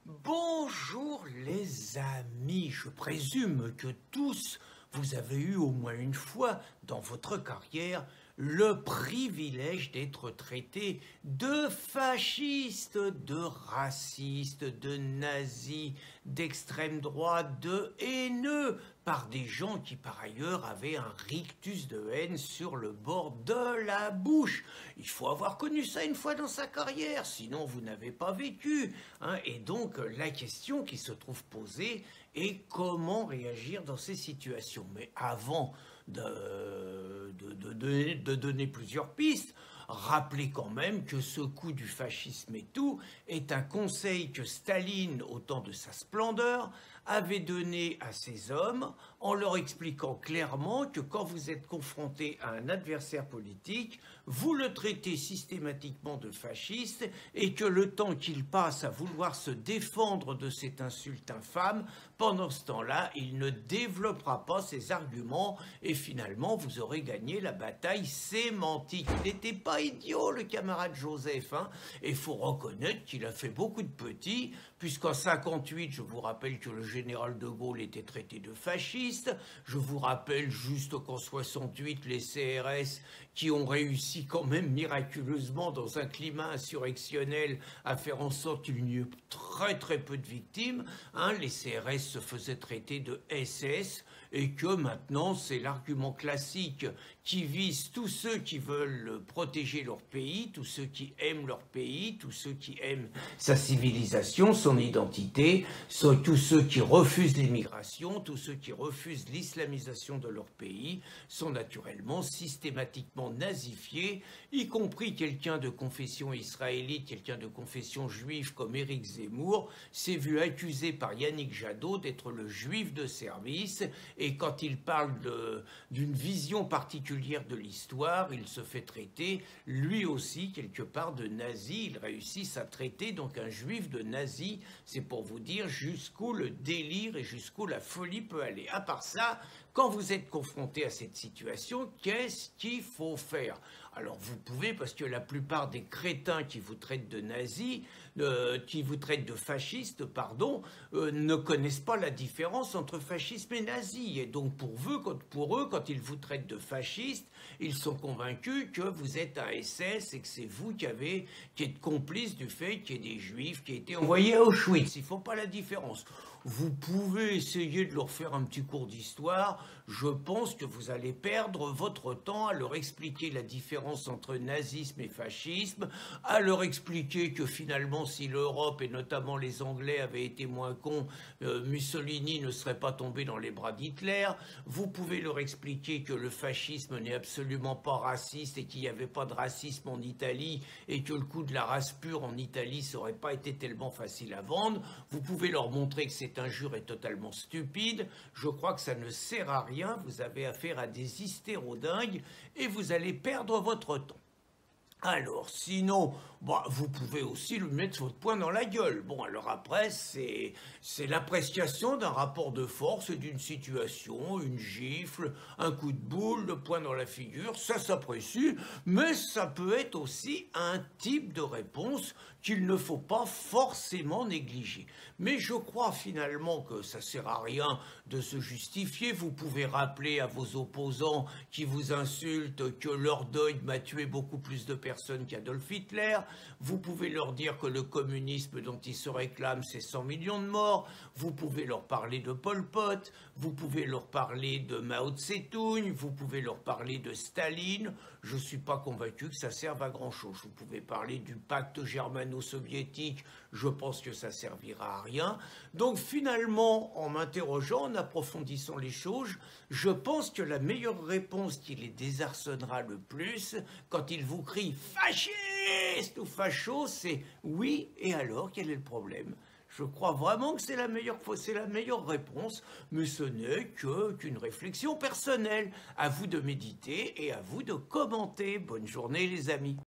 Bonjour les amis, je présume que tous vous avez eu au moins une fois dans votre carrière le privilège d'être traité de fasciste, de raciste, de nazi, d'extrême droite, de haineux, par des gens qui par ailleurs avaient un rictus de haine sur le bord de la bouche. Il faut avoir connu ça une fois dans sa carrière, sinon vous n'avez pas vécu, hein. Et donc la question qui se trouve posée est comment réagir dans ces situations. Mais avant de donner plusieurs pistes, rappelez quand même que ce coup du fascisme et tout est un conseil que Staline, au temps de sa splendeur, avait donné à ses hommes en leur expliquant clairement que quand vous êtes confronté à un adversaire politique, vous le traitez systématiquement de fasciste et que le temps qu'il passe à vouloir se défendre de cette insulte infâme, pendant ce temps-là, il ne développera pas ses arguments et finalement vous aurez gagné la bataille sémantique. Il n'était pas idiot le camarade Joseph, hein, et il faut reconnaître qu'il a fait beaucoup de petits, puisqu'en 58, je vous rappelle que le général de Gaulle était traité de fasciste, je vous rappelle juste qu'en 68, les CRS qui ont réussi quand même miraculeusement dans un climat insurrectionnel à faire en sorte qu'il n'y ait très peu de victimes, hein, les CRS se faisaient traiter de SS et que maintenant c'est l'argument classique qui vise tous ceux qui veulent protéger leur pays, tous ceux qui aiment leur pays, tous ceux qui aiment sa civilisation, son identité, tous ceux qui refusent l'immigration, tous ceux qui refusent l'islamisation de leur pays sont naturellement systématiquement nazifiés, y compris quelqu'un de confession israélite, quelqu'un de confession juive comme Éric Zemmour, s'est vu accusé par Yannick Jadot d'être le juif de service, et quand il parle d'une vision particulière de l'histoire, il se fait traiter lui aussi quelque part de nazi. Il réussit à traiter donc un juif de nazi. C'est pour vous dire jusqu'où le délire et jusqu'où la folie peut aller. À part ça, quand vous êtes confronté à cette situation, qu'est-ce qu'il faut faire? Alors vous pouvez, parce que la plupart des crétins qui vous traitent de nazis, qui vous traitent de fascistes, pardon, ne connaissent pas la différence entre fascisme et nazi. Et donc pour eux, quand ils vous traitent de fascistes, ils sont convaincus que vous êtes un SS et que c'est vous qui êtes complice du fait qu'il y ait des juifs qui aient été envoyés à Auschwitz. Ils ne font pas la différence. Vous pouvez essayer de leur faire un petit cours d'histoire. Je pense que vous allez perdre votre temps à leur expliquer la différence entre nazisme et fascisme, à leur expliquer que finalement, si l'Europe et notamment les Anglais avaient été moins cons, Mussolini ne serait pas tombé dans les bras d'Hitler. Vous pouvez leur expliquer que le fascisme n'est absolument pas raciste et qu'il n'y avait pas de racisme en Italie et que le coup de la race pure en Italie, ça n'aurait pas été tellement facile à vendre. Vous pouvez leur montrer que cette injure est totalement stupide. Je crois que ça ne sert à rien. Vous avez affaire à des hystérodingues et vous allez perdre votre temps. Alors, sinon, vous pouvez aussi lui mettre votre poing dans la gueule. Bon, alors après, c'est l'appréciation d'un rapport de force et d'une situation, une gifle, un coup de boule, le poing dans la figure, ça s'apprécie, mais ça peut être aussi un type de réponse qu'il ne faut pas forcément négliger. Mais je crois finalement que ça sert à rien de se justifier. Vous pouvez rappeler à vos opposants qui vous insultent que leur deuil m'a tué beaucoup plus de personnes qu'Adolf Hitler. Vous pouvez leur dire que le communisme dont ils se réclament, c'est 100 millions de morts. Vous pouvez leur parler de Pol Pot. Vous pouvez leur parler de Mao Tse-tung. Vous pouvez leur parler de Staline. Je ne suis pas convaincu que ça serve à grand-chose. Vous pouvez parler du pacte germano-soviétique. Je pense que ça servira à rien. Donc finalement, en m'interrogeant, en approfondissant les choses, je pense que la meilleure réponse qui les désarçonnera le plus, quand ils vous crient « fasciste » ou « facho », c'est « oui, et alors, quel est le problème ?» Je crois vraiment que c'est la meilleure réponse, mais ce n'est qu'une réflexion personnelle. À vous de méditer et à vous de commenter. Bonne journée les amis.